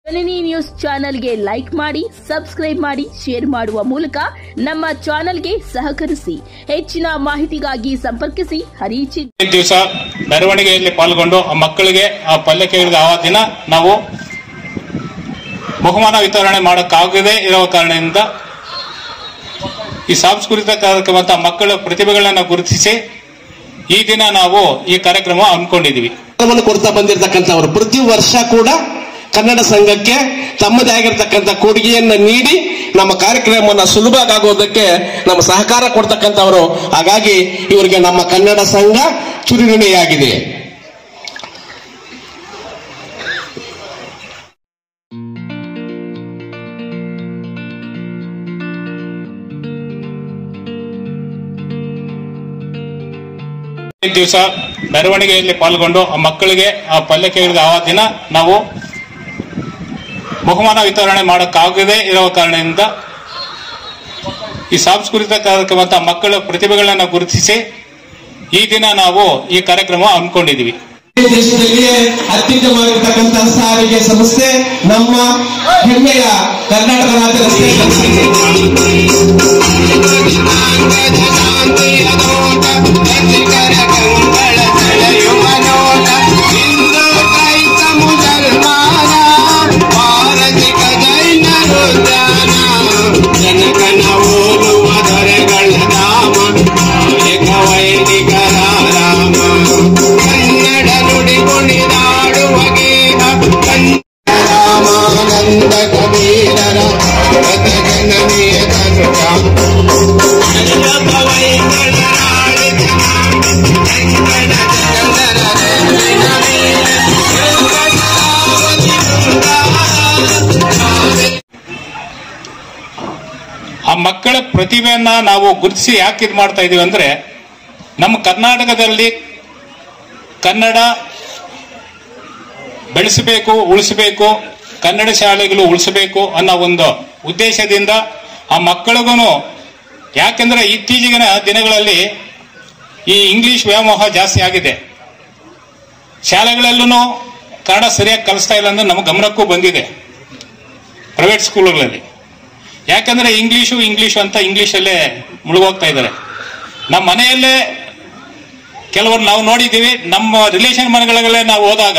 ಜನನಿ news ಚಾನೆಲ್ಗೆ like ಮಾಡಿ, subscribe ಮಾಡಿ, ಶೇರ್ ಮಾಡುವ ಮೂಲಕ ನಮ್ಮ ಚಾನೆಲ್ಗೆ ಸಹಕರಿಸಿ. ಹೆಚ್ಚಿನ ಮಾಹಿತಿಗಾಗಿ ಸಂಪರ್ಕಿಸಿ. ಹರೀಚಿ ದಿವಸ ಮೆರವಣಿಗೆಯಲ್ಲಿ ಪಾಲ್ಗೊಂಡು ಆ ಮಕ್ಕಳಿಗೆ ಆ ಪಲ್ಲಕ್ಕಿಗಳಿಗೆ ಆ ದಿನ ನಾವು ಬಹುಮಾನ ವಿತರಣೆ ಮಾಡೋಕ್ಕಾಗದೇ ಇರುವ ಕಾರಣದಿಂದ ಈ ಸಾಂಸ್ಕೃತಿಕ ಕಾರ್ಯಕ್ರಮ ಮಕ್ಕಳ ಪ್ರತಿಭೆಗಳನ್ನು ಗುರುತಿಸಿ ಈ ದಿನ ನಾವು ಈ ಕಾರ್ಯಕ್ರಮ ಹಮ್ಮಿಕೊಂಡಿದ್ದೀವಿ. ಕೊಡ್ತಾ ಬಂದಿರತಕ್ಕಂಥವರು ಪ್ರತಿ ವರ್ಷ ಕೂಡ ಕನ್ನಡ ಸಂಘಕ್ಕೆ ತಮ್ಮದೇ ಆಗಿರತಕ್ಕಂಥ ಕೊಡುಗೆಯನ್ನ ನೀಡಿ ನಮ್ಮ ಕಾರ್ಯಕ್ರಮವನ್ನು ಸುಲಭ ಆಗೋದಕ್ಕೆ ನಮ್ಮ ಸಹಕಾರ ಕೊಡ್ತಕ್ಕಂಥವರು. ಹಾಗಾಗಿ ಇವರಿಗೆ ನಮ್ಮ ಕನ್ನಡ ಸಂಘ ಚಿರಋಣಿಯಾಗಿದೆ. ದಿವಸ ಮೆರವಣಿಗೆಯಲ್ಲಿ ಪಾಲ್ಗೊಂಡು ಆ ಮಕ್ಕಳಿಗೆ ಆ ಪಲ್ಲಕ್ಕಿಗಳಿಗೆ ಆ ದಿನ ನಾವು ಬಹುಮಾನ ವಿತರಣೆ ಮಾಡೋಕ್ಕಾಗದೇ ಇರುವ ಕಾರಣದಿಂದ ಈ ಸಾಂಸ್ಕೃತಿಕ ಕಾರ್ಯಕ್ರಮ ಮಕ್ಕಳ ಪ್ರತಿಭೆಗಳನ್ನು ಗುರುತಿಸಿ ಈ ದಿನ ನಾವು ಈ ಕಾರ್ಯಕ್ರಮ ಹಮ್ಮಿಕೊಂಡಿದ್ದೀವಿ. ದೇಶದಲ್ಲಿಯೇ ಅತ್ಯುತ್ತಮವಾಗಿರ್ತಕ್ಕಂತಹ ಸಾರಿಗೆ ಸಂಸ್ಥೆ ನಮ್ಮ ಹೆಮ್ಮೆಯ ಕರ್ನಾಟಕ ರಾಜ್ಯ ರಸ್ತೆ ಆ ಮಕ್ಕಳ ಪ್ರತಿಭೆಯನ್ನ ನಾವು ಗುರುತಿಸಿ ಯಾಕೆ ಇದು ಮಾಡ್ತಾ ಇದೀವಿ ಅಂದ್ರೆ, ನಮ್ಮ ಕರ್ನಾಟಕದಲ್ಲಿ ಕನ್ನಡ ಬೆಳೆಸಬೇಕು, ಉಳಿಸಬೇಕು, ಕನ್ನಡ ಶಾಲೆಗಳು ಉಳಿಸಬೇಕು ಅನ್ನೋ ಒಂದು ಉದ್ದೇಶದಿಂದ ಆ ಮಕ್ಕಳಿಗೂ, ಯಾಕೆಂದ್ರೆ ಇತ್ತೀಚಿನ ದಿನಗಳಲ್ಲಿ ಈ ಇಂಗ್ಲಿಷ್ ವ್ಯಾಮೋಹ ಜಾಸ್ತಿ ಆಗಿದೆ. ಶಾಲೆಗಳಲ್ಲೂ ಕನ್ನಡ ಸರಿಯಾಗಿ ಕಲಿಸ್ತಾ ಇಲ್ಲ ಅಂದ್ರೆ ನಮ್ಮ ಗಮನಕ್ಕೂ ಬಂದಿದೆ ಪ್ರೈವೇಟ್ ಸ್ಕೂಲ್ಗಳಲ್ಲಿ. ಯಾಕಂದ್ರೆ ಇಂಗ್ಲಿಷು ಅಂತ ಇಂಗ್ಲಿಷಲ್ಲೇ ಮುಳುಗೋಗ್ತಾ ಇದ್ದಾರೆ. ನಮ್ಮ ಮನೆಯಲ್ಲೇ ಕೆಲವರು ನಾವು ನೋಡಿದ್ದೀವಿ, ನಮ್ಮ ರಿಲೇಷನ್ ಮನೆಗಳಲ್ಲೇ ನಾವು ಹೋದಾಗ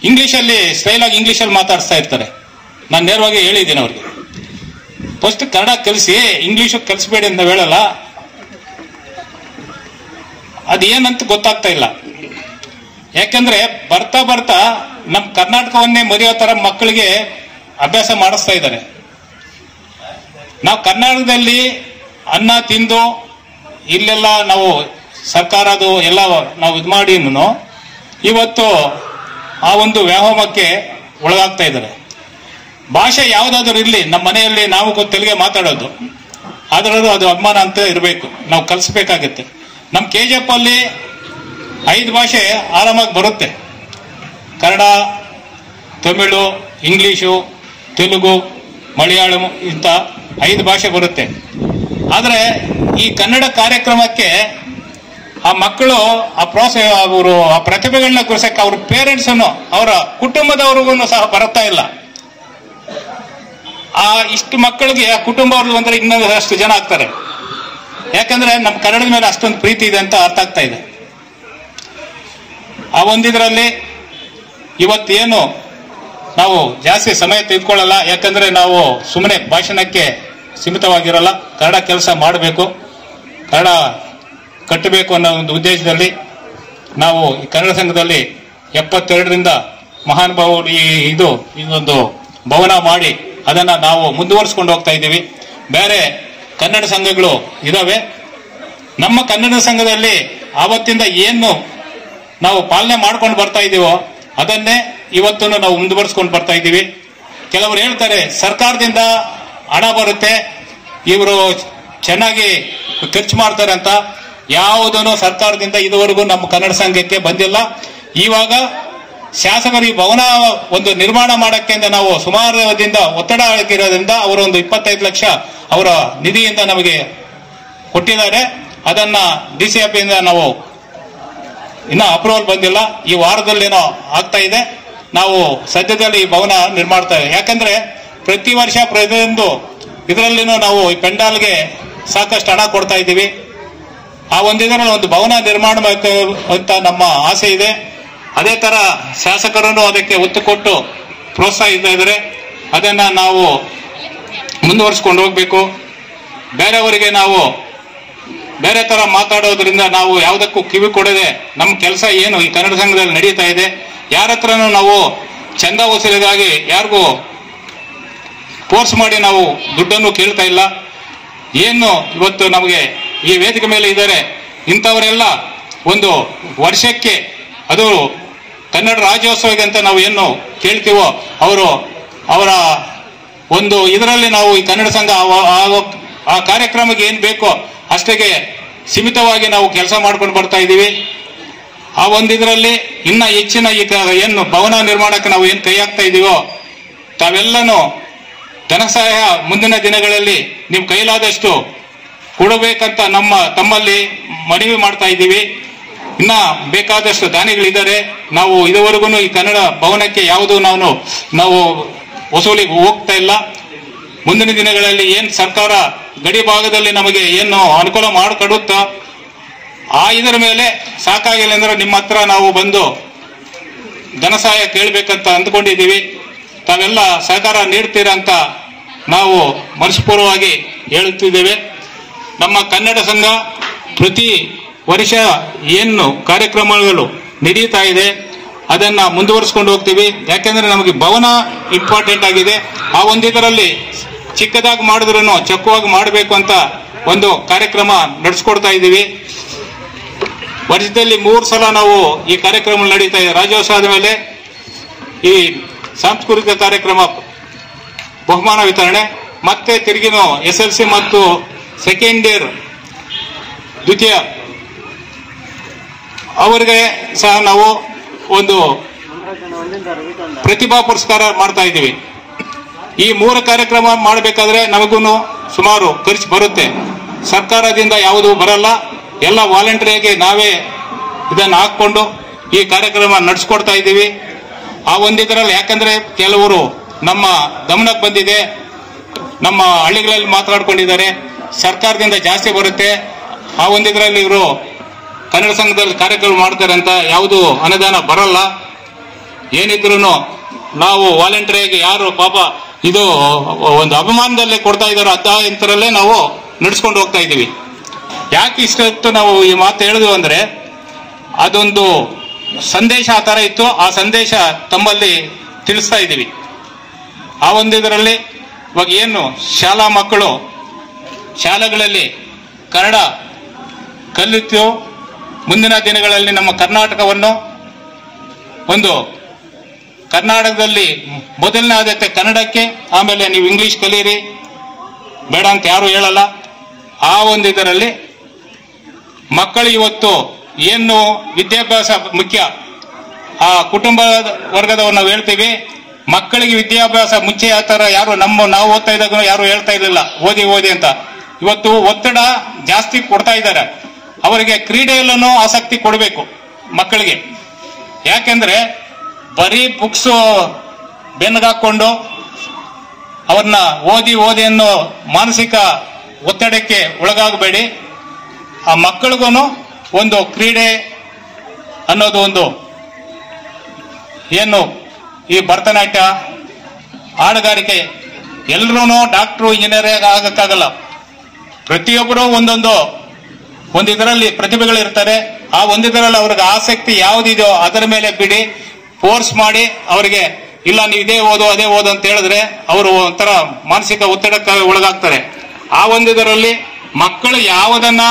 ಇಂಗ್ಲಿಷಲ್ಲಿ ಸ್ಟೈಲಾಗಿ ಇಂಗ್ಲಿಷಲ್ಲಿ ಮಾತಾಡಿಸ್ತಾ ಇರ್ತಾರೆ. ನಾನು ನೇರವಾಗಿ ಹೇಳಿದ್ದೀನಿ ಅವ್ರಿಗೆ, ಫಸ್ಟ್ ಕನ್ನಡ ಕಲಿಸಿ, ಇಂಗ್ಲಿಷು ಕಲಿಸ್ಬೇಡಿ ಅಂತ ಹೇಳಲ್ಲ. ಅದೇನಂತ ಗೊತ್ತಾಗ್ತಾ ಇಲ್ಲ. ಯಾಕಂದ್ರೆ ಬರ್ತಾ ಬರ್ತಾ ನಮ್ಮ ಕರ್ನಾಟಕವನ್ನೇ ಮರೆಯೋ ತರ ಮಕ್ಕಳಿಗೆ ಅಭ್ಯಾಸ ಮಾಡಿಸ್ತಾ ಇದ್ದಾರೆ. ನಾವು ಕರ್ನಾಟಕದಲ್ಲಿ ಅನ್ನ ತಿಂದು ಇಲ್ಲೆಲ್ಲ ನಾವು ಸರ್ಕಾರದು ಎಲ್ಲ ನಾವು ಇದು ಮಾಡಿ ಇವತ್ತು ಆ ಒಂದು ವ್ಯಾಮೋಹಕ್ಕೆ ಒಳಗಾಗ್ತಾ ಇದ್ದಾರೆ. ಭಾಷೆ ಯಾವುದಾದ್ರೂ ಇರಲಿ, ನಮ್ಮ ಮನೆಯಲ್ಲಿ ನಾವು ತೆಲುಗೆ ಮಾತಾಡೋದು, ಆದರೂ ಅದು ಅಭಿಮಾನ ಅಂತ ಇರಬೇಕು, ನಾವು ಕಲಿಸ್ಬೇಕಾಗತ್ತೆ. ನಮ್ಮ KGF ಅಲ್ಲಿ 5 ಭಾಷೆ ಆರಾಮಾಗಿ ಬರುತ್ತೆ. ಕನ್ನಡ, ತಮಿಳು, ಇಂಗ್ಲಿಷು, ತೆಲುಗು, ಮಲಯಾಳಂ ಇಂಥ 5 ಭಾಷೆ ಬರುತ್ತೆ. ಆದರೆ ಈ ಕನ್ನಡ ಕಾರ್ಯಕ್ರಮಕ್ಕೆ ಆ ಮಕ್ಕಳು ಅವರು ಆ ಪ್ರತಿಭೆಗಳನ್ನ ಗುರುಸಕ್ಕೆ ಅವ್ರ ಪೇರೆಂಟ್ಸನ್ನು, ಅವರ ಕುಟುಂಬದವ್ರಿಗೂ ಸಹ ಬರುತ್ತಾ ಇಲ್ಲ. ಆ ಇಷ್ಟು ಮಕ್ಕಳಿಗೆ ಆ ಕುಟುಂಬವ್ರು ಅಂದ್ರೆ ಇನ್ನೊಂದಷ್ಟು ಜನ ಆಗ್ತಾರೆ. ಯಾಕಂದ್ರೆ ನಮ್ಮ ಕನ್ನಡದ ಮೇಲೆ ಅಷ್ಟೊಂದು ಪ್ರೀತಿ ಇದೆ ಅಂತ ಅರ್ಥ ಆಗ್ತಾ ಇದೆ. ಆ ಒಂದಿದ್ರಲ್ಲಿ ಇವತ್ತೇನು ನಾವು ಜಾಸ್ತಿ ಸಮಯ ತೆಗೆದುಕೊಳ್ಳಲ್ಲ. ಯಾಕಂದ್ರೆ ನಾವು ಸುಮ್ಮನೆ ಭಾಷಣಕ್ಕೆ ಸೀಮಿತವಾಗಿರಲ್ಲ. ಕನ್ನಡ ಕೆಲಸ ಮಾಡಬೇಕು, ಕನ್ನಡ ಕಟ್ಟಬೇಕು ಅನ್ನೋ ಒಂದು ಉದ್ದೇಶದಲ್ಲಿ ನಾವು ಈ ಕನ್ನಡ ಸಂಘದಲ್ಲಿ 72ರಿಂದ ಮಹಾನುಭಾವರು ಇದೊಂದು ಭವನ ಮಾಡಿ ಅದನ್ನ ನಾವು ಮುಂದುವರಿಸಿಕೊಂಡು ಹೋಗ್ತಾ ಇದ್ದೀವಿ. ಬೇರೆ ಕನ್ನಡ ಸಂಘಗಳು ಇದಾವೆ. ನಮ್ಮ ಕನ್ನಡ ಸಂಘದಲ್ಲಿ ಆವತ್ತಿಂದ ಏನು ನಾವು ಪಾಲನೆ ಮಾಡ್ಕೊಂಡು ಬರ್ತಾ ಇದ್ದೀವೋ ಅದನ್ನೇ ಇವತ್ತು ನಾವು ಮುಂದುವರಿಸ್ಕೊಂಡು ಬರ್ತಾ ಇದ್ದೀವಿ. ಕೆಲವರು ಹೇಳ್ತಾರೆ ಸರ್ಕಾರದಿಂದ ಹಣ ಬರುತ್ತೆ, ಇವರು ಚೆನ್ನಾಗಿ ಖರ್ಚು ಮಾಡ್ತಾರೆ ಅಂತ. ಯಾವುದನ್ನು ಸರ್ಕಾರದಿಂದ ಇದುವರೆಗೂ ನಮ್ಮ ಕನ್ನಡ ಸಂಘಕ್ಕೆ ಬಂದಿಲ್ಲ. ಇವಾಗ ಶಾಸಕರು ಈ ಭವನ ಒಂದು ನಿರ್ಮಾಣ ಮಾಡಕ್ಕೆ ನಾವು ಸುಮಾರು ಒತ್ತಡ ಆಗಿರೋದ್ರಿಂದ ಅವರು ಒಂದು 25 ಲಕ್ಷ ಅವರ ನಿಧಿಯಿಂದ ನಮಗೆ ಕೊಟ್ಟಿದ್ದಾರೆ. ಅದನ್ನ DCF ಇಂದ ನಾವು ಇನ್ನ ಅಪ್ರೂವಲ್ ಬಂದಿಲ್ಲ. ಈ ವಾರದಲ್ಲೇನೋ ಆಗ್ತಾ ಇದೆ. ನಾವು ಸದ್ಯದಲ್ಲಿ ಈ ಭವನ ನಿರ್ಮಾಣ ಮಾಡ್ತೇವೆ. ಯಾಕಂದ್ರೆ ಪ್ರತಿ ವರ್ಷ ಪ್ರತಿಯೊಂದು ಇದರಲ್ಲಿನೂ ನಾವು ಈ ಪೆಂಡಾಲ್ಗೆ ಸಾಕಷ್ಟು ಹಣ ಕೊಡ್ತಾ ಇದ್ದೀವಿ. ಆ ಇದರಲ್ಲಿ ಒಂದು ಭವನ ನಿರ್ಮಾಣ ಅಂತ ನಮ್ಮ ಆಸೆ ಇದೆ. ಅದೇ ತರ ಶಾಸಕರನ್ನು ಅದಕ್ಕೆ ಒತ್ತು ಕೊಟ್ಟು ಪ್ರೋತ್ಸಾಹಿಸ್ತಾ ಇದ್ದಾರೆ. ಅದನ್ನ ನಾವು ಮುಂದುವರಿಸಿಕೊಂಡು ಹೋಗ್ಬೇಕು. ಬೇರೆಯವರಿಗೆ ನಾವು ಬೇರೆ ತರ ಮಾತಾಡೋದ್ರಿಂದ ನಾವು ಯಾವುದಕ್ಕೂ ಕಿವಿ ಕೊಡದೆ ನಮ್ಮ ಕೆಲಸ ಏನು ಈ ಕನ್ನಡ ಸಂಘದಲ್ಲಿ ನಡೀತಾ ಇದೆ, ಯಾರ ಹತ್ರನೂ ನಾವು ಚಂದ ವಸೂಲಿಗಾಗಿ ಯಾರಿಗೂ ಫೋರ್ಸ್ ಮಾಡಿ ನಾವು ದುಡ್ಡನ್ನು ಕೇಳ್ತಾ ಇಲ್ಲ. ಏನು ಇವತ್ತು ನಮಗೆ ಈ ವೇದಿಕೆ ಮೇಲೆ ಇದ್ದಾರೆ ಇಂಥವರೆಲ್ಲ ಒಂದು ವರ್ಷಕ್ಕೆ ಅದು ಕನ್ನಡ ರಾಜ್ಯೋತ್ಸವಕ್ಕೆ ಅಂತ ನಾವು ಏನು ಕೇಳ್ತೀವೋ ಅವರ ಒಂದು ಇದರಲ್ಲಿ ನಾವು ಈ ಕನ್ನಡ ಸಂಘ ಆ ಕಾರ್ಯಕ್ರಮಕ್ಕೆ ಏನ್ ಬೇಕೋ ಅಷ್ಟಕ್ಕೆ ಸೀಮಿತವಾಗಿ ನಾವು ಕೆಲಸ ಮಾಡ್ಕೊಂಡು ಬರ್ತಾ ಇದ್ದೀವಿ. ಆ ಒಂದಿದ್ರಲ್ಲಿ ಇನ್ನ ಹೆಚ್ಚಿನ ಏನು ಭವನ ನಿರ್ಮಾಣಕ್ಕೆ ನಾವು ಏನು ಕೈ ಹಾಕ್ತಾ ಇದೀವೋ ತಾವೆಲ್ಲನೂ ಧನ ಸಹಾಯ ಮುಂದಿನ ದಿನಗಳಲ್ಲಿ ನೀವು ಕೈಲಾದಷ್ಟು ಕೊಡಬೇಕಂತ ತಮ್ಮಲ್ಲಿ ಮನವಿ ಮಾಡ್ತಾ ಇದ್ದೀವಿ. ಇನ್ನ ಬೇಕಾದಷ್ಟು ದಾನಿಗಳಿದ್ದಾರೆ. ನಾವು ಇದುವರೆಗೂ ಈ ಕನ್ನಡ ಭವನಕ್ಕೆ ಯಾವುದು ನಾವು ವಸೂಲಿಗೆ ಹೋಗ್ತಾ ಇಲ್ಲ. ಮುಂದಿನ ದಿನಗಳಲ್ಲಿ ಏನ್ ಸರ್ಕಾರ ಗಡಿ ಭಾಗದಲ್ಲಿ ನಮಗೆ ಏನು ಅನುಕೂಲ ಮಾಡಿಕೊಡುತ್ತೋ ಇದರ ಮೇಲೆ ಸಾಕಾಗಿಲ್ಲ ಅಂದ್ರೆ ನಿಮ್ಮ ಹತ್ರ ನಾವು ಬಂದು ಧನ ಸಹಾಯ ಕೇಳಬೇಕಂತ ಅಂದ್ಕೊಂಡಿದ್ದೀವಿ. ತಾವೆಲ್ಲ ಸಹಕಾರ ನೀಡ್ತೀರಂತ ನಾವು ಮನಸ್ಪೂರ್ವವಾಗಿ ಹೇಳುತ್ತಿದ್ದೇವೆ. ನಮ್ಮ ಕನ್ನಡ ಸಂಘ ಪ್ರತಿ ವರ್ಷ ಏನು ಕಾರ್ಯಕ್ರಮಗಳು ನಡೀತಾ ಇದೆ ಅದನ್ನ ಮುಂದುವರಿಸಿಕೊಂಡು ಹೋಗ್ತೀವಿ. ಯಾಕೆಂದ್ರೆ ನಮಗೆ ಭವನ ಇಂಪಾರ್ಟೆಂಟ್ ಆಗಿದೆ. ಆ ಒಂದಿದರಲ್ಲಿ ಚಿಕ್ಕದಾಗಿ ಮಾಡಿದ್ರು ಚೊಕ್ಕವಾಗಿ ಮಾಡಬೇಕು ಅಂತ ಒಂದು ಕಾರ್ಯಕ್ರಮ ನಡೆಸ್ಕೊಡ್ತಾ ಇದ್ದೀವಿ. ವರ್ಷದಲ್ಲಿ 3 ಸಲ ನಾವು ಈ ಕಾರ್ಯಕ್ರಮ ನಡೀತಾ ಇದೆ. ರಾಜ್ಯೋತ್ಸವದ ಮೇಲೆ ಈ ಸಾಂಸ್ಕೃತಿಕ ಕಾರ್ಯಕ್ರಮ, ಬಹುಮಾನ ವಿತರಣೆ, ಮತ್ತೆ ತಿರುಗಿನ SLC ಮತ್ತು ಸೆಕೆಂಡ್ ಇಯರ್ ದ್ವಿತೀಯ ಅವರಿಗೆ ಸಹ ನಾವು ಒಂದು ಪ್ರತಿಭಾ ಪುರಸ್ಕಾರ ಮಾಡ್ತಾ ಇದ್ದೀವಿ. ಈ 3 ಕಾರ್ಯಕ್ರಮ ಮಾಡಬೇಕಾದ್ರೆ ನಮಗೂ ಸುಮಾರು ಖರ್ಚು ಬರುತ್ತೆ. ಸರ್ಕಾರದಿಂದ ಯಾವುದೂ ಬರಲ್ಲ. ಎಲ್ಲ ವಾಲಂಟರಿಯಾಗಿ ನಾವೇ ಇದನ್ನು ಹಾಕೊಂಡು ಈ ಕಾರ್ಯಕ್ರಮ ನಡೆಸ್ಕೊಡ್ತಾ ಇದ್ದೀವಿ. ಆ ಒಂದಿದ್ರಲ್ಲಿ ಯಾಕಂದ್ರೆ ಕೆಲವರು ನಮ್ಮ ಗಮನಕ್ಕೆ ಬಂದಿದೆ, ನಮ್ಮ ಹಳ್ಳಿಗಳಲ್ಲಿ ಮಾತಾಡ್ಕೊಂಡಿದ್ದಾರೆ, ಸರ್ಕಾರದಿಂದ ಜಾಸ್ತಿ ಬರುತ್ತೆ. ಆ ಒಂದಿದ್ರಲ್ಲಿ ಇವರು ಕನ್ನಡ ಸಂಘದಲ್ಲಿ ಕಾರ್ಯಕ್ರಮ ಮಾಡ್ತಾರೆ ಅಂತ ಯಾವುದು ಅನುದಾನ ಬರಲ್ಲ. ಏನಿದ್ರು ನಾವು ವಾಲಂಟರಿಯಾಗಿ ಯಾರು ಪಾಪ ಇದು ಒಂದು ಅಭಿಮಾನದಲ್ಲಿ ಕೊಡ್ತಾ ಇದ್ದಾರೋ ಇಂಥರಲ್ಲೇ ನಾವು ನಡೆಸ್ಕೊಂಡು ಹೋಗ್ತಾ ಇದ್ದೀವಿ. ಯಾಕೆ ಇಷ್ಟೊತ್ತು ನಾವು ಈ ಮಾತು ಹೇಳಿದ್ವಿ ಅಂದ್ರೆ ಅದೊಂದು ಸಂದೇಶ ಆ ತರ ಇತ್ತು. ಆ ಸಂದೇಶ ತಮ್ಮಲ್ಲಿ ತಿಳಿಸ್ತಾ ಇದ್ದೀವಿ. ಆ ಒಂದಿದರಲ್ಲಿ ಇವಾಗ ಏನು ಶಾಲಾ ಮಕ್ಕಳು ಶಾಲೆಗಳಲ್ಲಿ ಕನ್ನಡ ಕಲಿತು ಮುಂದಿನ ದಿನಗಳಲ್ಲಿ ನಮ್ಮ ಕರ್ನಾಟಕವನ್ನು ಒಂದು ಕರ್ನಾಟಕದಲ್ಲಿ ಮೊದಲನೇ ಆದ್ಯತೆ ಕನ್ನಡಕ್ಕೆ, ಆಮೇಲೆ ನೀವು ಇಂಗ್ಲಿಷ್ ಕಲೀರಿ ಬೇಡ ಅಂತ ಯಾರು ಹೇಳಲ್ಲ. ಆ ಒಂದು ಇದರಲ್ಲಿ ಮಕ್ಕಳು ಇವತ್ತು ಏನು ವಿದ್ಯಾಭ್ಯಾಸ ಮುಖ್ಯ. ಆ ಕುಟುಂಬ ವರ್ಗದವರು ನಾವು ಹೇಳ್ತೀವಿ ಮಕ್ಕಳಿಗೆ ವಿದ್ಯಾಭ್ಯಾಸ ಮುಂಚೆ ಆ ತರ ಯಾರು ನಾವು ಓದ್ತಾ ಇದ್ದಾಗ ಯಾರು ಹೇಳ್ತಾ ಇರಲಿಲ್ಲ ಓದಿ ಅಂತ. ಇವತ್ತು ಒತ್ತಡ ಜಾಸ್ತಿ ಕೊಡ್ತಾ ಇದ್ದಾರೆ. ಅವರಿಗೆ ಕ್ರೀಡೆಯಲ್ಲೂ ಆಸಕ್ತಿ ಕೊಡಬೇಕು ಮಕ್ಕಳಿಗೆ. ಯಾಕೆಂದ್ರೆ ಬರೀ ಬುಕ್ಸ್ ಬೆನ್ನಗಾಕೊಂಡು ಅವ್ರನ್ನ ಓದಿ ಅನ್ನೋ ಮಾನಸಿಕ ಒತ್ತಡಕ್ಕೆ ಒಳಗಾಗಬೇಡಿ. ಆ ಮಕ್ಕಳಿಗೂ ಒಂದು ಕ್ರೀಡೆ ಅನ್ನೋದು ಒಂದು ಏನು ಈ ಭರತನಾಟ್ಯ, ಹಾಡುಗಾರಿಕೆ, ಎಲ್ಲರೂ ಡಾಕ್ಟ್ರು ಇಂಜಿನಿಯರ್ ಆಗಕ್ಕಾಗಲ್ಲ. ಪ್ರತಿಯೊಬ್ಬರು ಒಂದು ಇದರಲ್ಲಿ ಪ್ರತಿಭೆಗಳಿರ್ತಾರೆ. ಆ ಒಂದಿದರಲ್ಲಿ ಅವ್ರಿಗೆ ಆಸಕ್ತಿ ಯಾವುದಿದೆಯೋ ಅದರ ಮೇಲೆ ಬಿಡಿ. ಫೋರ್ಸ್ ಮಾಡಿ ಅವರಿಗೆ ಇಲ್ಲ ನೀವು ಇದೇ ಓದು ಅದೇ ಓದು ಅಂತ ಹೇಳಿದ್ರೆ ಅವರು ಒಂಥರ ಮಾನಸಿಕ ಒತ್ತಡಕ್ಕೆ ಒಳಗಾಗ್ತಾರೆ. ಆ ಒಂದಿದರಲ್ಲಿ ಮಕ್ಕಳು ಯಾವುದನ್ನ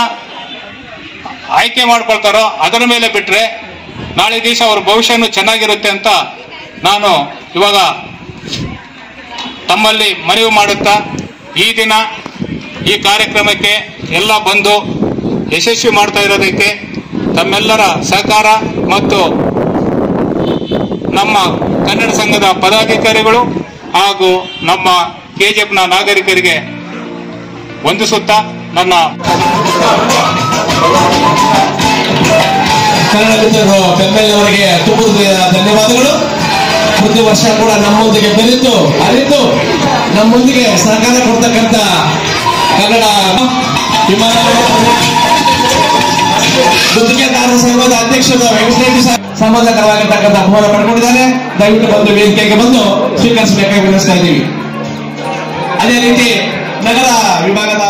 ಆಯ್ಕೆ ಮಾಡ್ಕೊಳ್ತಾರೋ ಅದರ ಮೇಲೆ ಬಿಟ್ರೆ ನಾಳೆ ದಿವಸ ಅವ್ರ ಭವಿಷ್ಯನೂ ಚೆನ್ನಾಗಿರುತ್ತೆ ಅಂತ ನಾನು ಇವಾಗ ತಮ್ಮಲ್ಲಿ ಮನವಿ ಮಾಡುತ್ತಾ ಈ ದಿನ ಈ ಕಾರ್ಯಕ್ರಮಕ್ಕೆ ಎಲ್ಲ ಬಂದು ಯಶಸ್ವಿ ಮಾಡ್ತಾ ಇರೋದಕ್ಕೆ ತಮ್ಮೆಲ್ಲರ ಸಹಕಾರ ಮತ್ತು ನಮ್ಮ ಕನ್ನಡ ಸಂಘದ ಪದಾಧಿಕಾರಿಗಳು ಹಾಗೂ ನಮ್ಮ ಕೆಜಿಎಫ್ನ ನಾಗರಿಕರಿಗೆ ವಂದಿಸುತ್ತಾ ನನ್ನ ಕನ್ನಡ ಮಿತ್ರರು ಬೆಂಬಲಿಯವರಿಗೆ ತುಂಬ ಧನ್ಯವಾದಗಳು. ಪ್ರತಿ ವರ್ಷ ಕೂಡ ನಮ್ಮೊಂದಿಗೆ ಅರಿತು ನಮ್ಮೊಂದಿಗೆ ಸಹಕಾರ ಕೊಡ್ತಕ್ಕಂಥ ಕನ್ನಡ ಗುತ್ತಿಗೆದಾರರ ಸಂಘದ ಅಧ್ಯಕ್ಷರು ವೆಂಕಟೇಶ್ ಸಮಾಧಾನಕರವಾಗಿರ್ತಕ್ಕಂಥ ಅಪಮಾನ ಪಡ್ಕೊಂಡಿದ್ದಾರೆ. ದಯವಿಟ್ಟು ಬಂದು ವೇದಿಕೆಗೆ ಬಂದು ಸ್ವೀಕರಿಸಬೇಕಾಗಿ ವಿನಂತಿಸ್ತಾ ಇದ್ದೀವಿ. ಅದೇ ರೀತಿ ನಗರ ವಿಭಾಗದ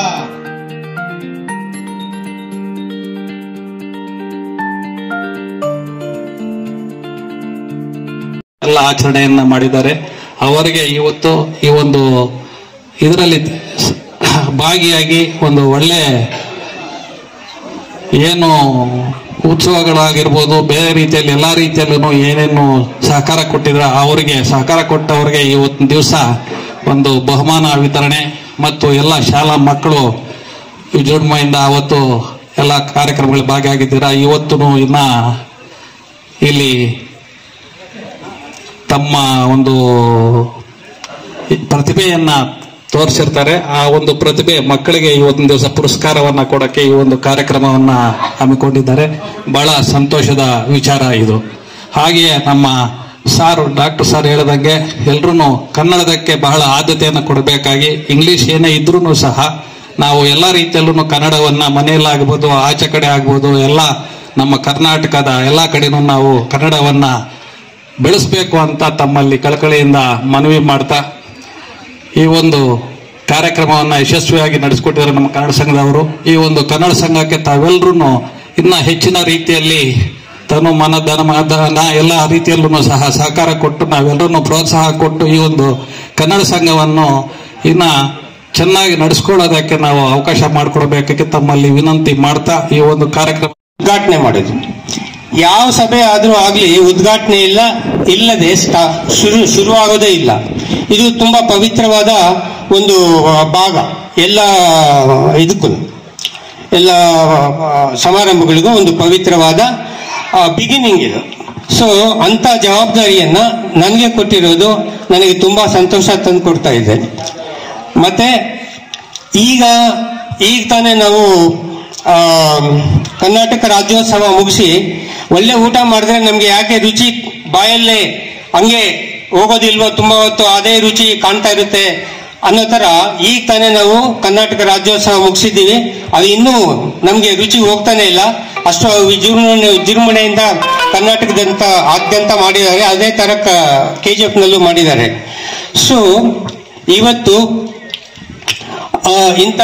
ಎಲ್ಲ ಆಚರಣೆಯನ್ನ ಮಾಡಿದ್ದಾರೆ. ಅವರಿಗೆ ಇವತ್ತು ಈ ಒಂದು ಇದರಲ್ಲಿ ಭಾಗಿಯಾಗಿ ಒಂದು ಒಳ್ಳೆ ಏನು ಉತ್ಸವಗಳಾಗಿರ್ಬೋದು, ಬೇರೆ ರೀತಿಯಲ್ಲಿ ಎಲ್ಲಾ ರೀತಿಯಲ್ಲೂ ಏನೇನು ಸಹಕಾರ ಕೊಟ್ಟಿದ್ರ ಅವರಿಗೆ ಸಹಕಾರ ಕೊಟ್ಟವರಿಗೆ ಇವತ್ತಿನ ದಿವಸ ಒಂದು ಬಹುಮಾನ ವಿತರಣೆ ಮತ್ತು ಎಲ್ಲ ಶಾಲಾ ಮಕ್ಕಳು ವಿಜೃಂಭಣೆಯಿಂದ ಅವತ್ತು ಎಲ್ಲ ಕಾರ್ಯಕ್ರಮಗಳಲ್ಲಿ ಭಾಗಿಯಾಗಿದ್ದೀರಾ. ಇವತ್ತು ಇನ್ನ ಇಲ್ಲಿ ತಮ್ಮ ಒಂದು ಪ್ರತಿಭೆಯನ್ನ ತೋರಿಸಿರ್ತಾರೆ. ಆ ಒಂದು ಪ್ರತಿಭೆ ಮಕ್ಕಳಿಗೆ ಇವತ್ತಿನ ದಿವಸ ಪುರಸ್ಕಾರವನ್ನ ಕೊಡಕ್ಕೆ ಈ ಒಂದು ಕಾರ್ಯಕ್ರಮವನ್ನ ಹಮ್ಮಿಕೊಂಡಿದ್ದಾರೆ. ಬಹಳ ಸಂತೋಷದ ವಿಚಾರ ಇದು. ಹಾಗೆಯೇ ನಮ್ಮ ಡಾಕ್ಟರ್ ಸಾರ್ ಹೇಳಿದಂಗೆ ಎಲ್ರೂ ಕನ್ನಡದಕ್ಕೆ ಬಹಳ ಆದ್ಯತೆಯನ್ನು ಕೊಡಬೇಕಾಗಿ, ಇಂಗ್ಲಿಷ್ ಏನೇ ಇದ್ರೂ ಸಹ ನಾವು ಎಲ್ಲ ರೀತಿಯಲ್ಲೂ ಕನ್ನಡವನ್ನ ಮನೆಯಲ್ಲಾಗ್ಬೋದು, ಆಚೆ ಕಡೆ ಆಗ್ಬೋದು, ಎಲ್ಲ ನಮ್ಮ ಕರ್ನಾಟಕದ ಎಲ್ಲ ಕಡೆನೂ ನಾವು ಕನ್ನಡವನ್ನ ಬೆಳೆಸಬೇಕು ಅಂತ ತಮ್ಮಲ್ಲಿ ಕಳಕಳಿಯಿಂದ ಮನವಿ ಮಾಡ್ತಾ ಈ ಒಂದು ಕಾರ್ಯಕ್ರಮವನ್ನು ಯಶಸ್ವಿಯಾಗಿ ನಡೆಸಿಕೊಟ್ಟಿದ್ದಾರೆ ನಮ್ಮ ಕನ್ನಡ ಸಂಘದವರು. ಈ ಒಂದು ಕನ್ನಡ ಸಂಘಕ್ಕೆ ತಾವೆಲ್ಲರೂ ಇನ್ನ ಹೆಚ್ಚಿನ ರೀತಿಯಲ್ಲಿ ತನು ಮನ ಧನ ಎಲ್ಲ ರೀತಿಯಲ್ಲೂ ಸಹ ಸಹಕಾರ ಕೊಟ್ಟು ನಾವೆಲ್ಲರೂ ಪ್ರೋತ್ಸಾಹ ಕೊಟ್ಟು ಈ ಒಂದು ಕನ್ನಡ ಸಂಘವನ್ನು ಇನ್ನ ಚೆನ್ನಾಗಿ ನಡೆಸ್ಕೊಳ್ಳೋದಕ್ಕೆ ನಾವು ಅವಕಾಶ ಮಾಡಿಕೊಡ್ಬೇಕಾಗಿ ತಮ್ಮಲ್ಲಿ ವಿನಂತಿ ಮಾಡ್ತಾ ಈ ಒಂದು ಕಾರ್ಯಕ್ರಮ ಉದ್ಘಾಟನೆ ಮಾಡಿದ್ರು. ಯಾವ ಸಭೆ ಆದ್ರೂ ಆಗ್ಲಿ ಉದ್ಘಾಟನೆ ಇಲ್ಲದೆ ಶುರುವಾಗೋದೇ ಇಲ್ಲ. ಇದು ತುಂಬಾ ಪವಿತ್ರವಾದ ಒಂದು ಭಾಗ. ಎಲ್ಲ ಇದಕ್ಕೂ ಎಲ್ಲ ಸಮಾರಂಭಗಳಿಗೂ ಒಂದು ಪವಿತ್ರವಾದ ಬಿಗಿನಿಂಗ್ ಇದು. ಸೊ ಅಂತ ಜವಾಬ್ದಾರಿಯನ್ನ ನನಗೆ ಕೊಟ್ಟಿರೋದು ನನಗೆ ತುಂಬಾ ಸಂತೋಷ ತಂದು ಕೊಡ್ತಾ ಇದೆ. ಮತ್ತೆ ಈಗ ತಾನೇ ನಾವು ಕರ್ನಾಟಕ ರಾಜ್ಯೋತ್ಸವ ಮುಗಿಸಿ ಒಳ್ಳೆ ಊಟ ಮಾಡಿದ್ರೆ ನಮ್ಗೆ ಯಾಕೆ ರುಚಿ ಬಾಯಲ್ಲೇ ಹಂಗೆ ಹೋಗೋದಿಲ್ವೋ, ತುಂಬಾ ಹೊತ್ತು ಅದೇ ರುಚಿ ಕಾಣ್ತಾ ಇರುತ್ತೆ ಅನ್ನೋ ತರ ಈಗ ತಾನೇ ನಾವು ಕರ್ನಾಟಕ ರಾಜ್ಯೋತ್ಸವ ಮುಗಿಸಿದ್ದೀವಿ. ಅದು ಇನ್ನೂ ನಮ್ಗೆ ರುಚಿ ಹೋಗ್ತಾನೆ ಇಲ್ಲ. ಅಷ್ಟು ವಿಜೃಂಭಣೆಯಿಂದ ಆದ್ಯಂತ ಮಾಡಿದ್ದಾರೆ. ಅದೇ ತರ KGF ನಲ್ಲೂ ಮಾಡಿದ್ದಾರೆ. ಸೊ ಇವತ್ತು ಇಂಥ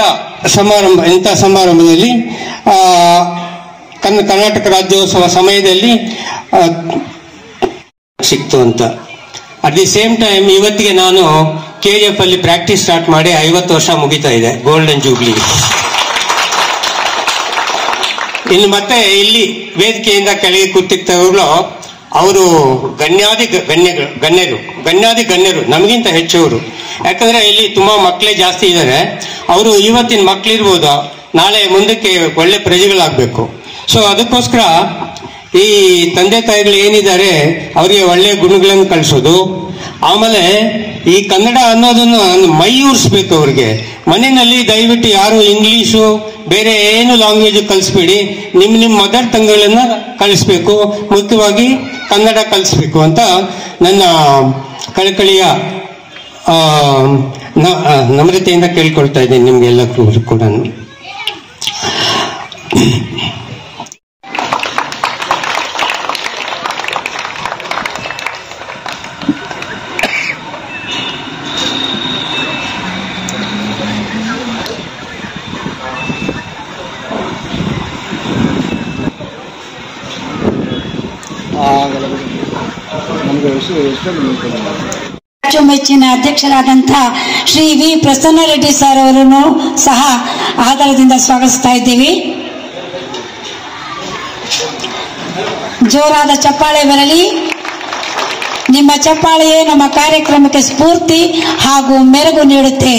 ಸಮಾರಂಭದಲ್ಲಿ ಕರ್ನಾಟಕ ರಾಜ್ಯೋತ್ಸವ ಸಮಯದಲ್ಲಿ ಸಿಕ್ತು ಅಂತ. ಅಟ್ ದಿ ಸೇಮ್ ಟೈಮ್ ಇವತ್ತಿಗೆ ನಾನು KGF ಅಲ್ಲಿ ಪ್ರಾಕ್ಟೀಸ್ ಸ್ಟಾರ್ಟ್ ಮಾಡಿ 50 ವರ್ಷ ಮುಗಿತಾ ಇದೆ, ಗೋಲ್ಡನ್ ಜೂಬ್ಲಿ. ಇನ್ನು ಮತ್ತೆ ಇಲ್ಲಿ ವೇದಿಕೆಯಿಂದ ಕೆಳಗೆ ಕೂತಿರ್ತವ್ರು ಅವರು ಗಣ್ಯಾದಿ ಗಣ್ಯರು ನಮಗಿಂತ ಹೆಚ್ಚವರು. ಯಾಕಂದ್ರೆ ಇಲ್ಲಿ ತುಂಬಾ ಮಕ್ಕಳೇ ಜಾಸ್ತಿ ಇದ್ದಾರೆ. ಅವರು ಇವತ್ತಿನ ಮಕ್ಕಳಿರ್ಬೋದು, ನಾಳೆ ಮುಂದಕ್ಕೆ ಒಳ್ಳೆ ಪ್ರಜೆಗಳಾಗಬೇಕು. ಸೊ ಅದಕ್ಕೋಸ್ಕರ ಈ ತಂದೆ ತಾಯಿಗಳು ಏನಿದ್ದಾರೆ ಅವರಿಗೆ ಒಳ್ಳೆ ಗುಣಗಳನ್ನು ಕಲಿಸೋದು, ಆಮೇಲೆ ಈ ಕನ್ನಡ ಅನ್ನೋದನ್ನು ಮೈಯೂರಿಸ್ಬೇಕು ಅವ್ರಿಗೆ. ಮನೆಯಲ್ಲಿ ದಯವಿಟ್ಟು ಯಾರು ಇಂಗ್ಲಿಷು ಬೇರೆ ಏನು ಲ್ಯಾಂಗ್ವೇಜ್ ಕಲಿಸ್ಬೇಡಿ, ನಿಮ್ಮ ಮದರ್ ಟಂಗ್ಗಳನ್ನ ಕಲಿಸ್ಬೇಕು, ಮುಖ್ಯವಾಗಿ ಕನ್ನಡ ಕಲಿಸ್ಬೇಕು ಅಂತ ನನ್ನ ಕಳಕಳಿಯ ನಮ್ರತೆಯಿಂದ ಕೇಳ್ಕೊಳ್ತಾ ಇದ್ದೀನಿ ನಿಮ್ಗೆಲ್ಲ ಕೂಡ. ಮೆಚ್ಚಿನ ಅಧ್ಯಕ್ಷರಾದಂಥ ಶ್ರೀ ವಿ ಪ್ರಸನ್ನ ರೆಡ್ಡಿ ಸರ್ ಅವರನ್ನು ಸಹ ಆದರದಿಂದ ಸ್ವಾಗತಿಸ್ತಾ ಇದ್ದೀವಿ. ಜೋರಾದ ಚಪ್ಪಾಳೆ ಬರಲಿ. ನಿಮ್ಮ ಚಪ್ಪಾಳೆಯೇ ನಮ್ಮ ಕಾರ್ಯಕ್ರಮಕ್ಕೆ ಸ್ಫೂರ್ತಿ ಹಾಗೂ ಮೆರುಗು ನೀಡುತ್ತೆ.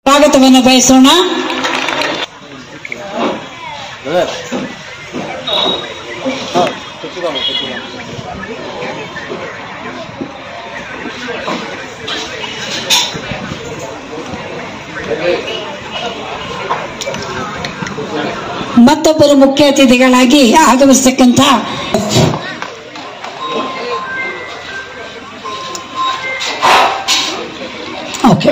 ಸ್ವಾಗತವನ್ನು ಬಯಸೋಣ. ಮತ್ತೊಬ್ಬರು ಮುಖ್ಯ ಅತಿಥಿಗಳಾಗಿ ಆಗಮಿಸತಕ್ಕಂಥ ಓಕೆ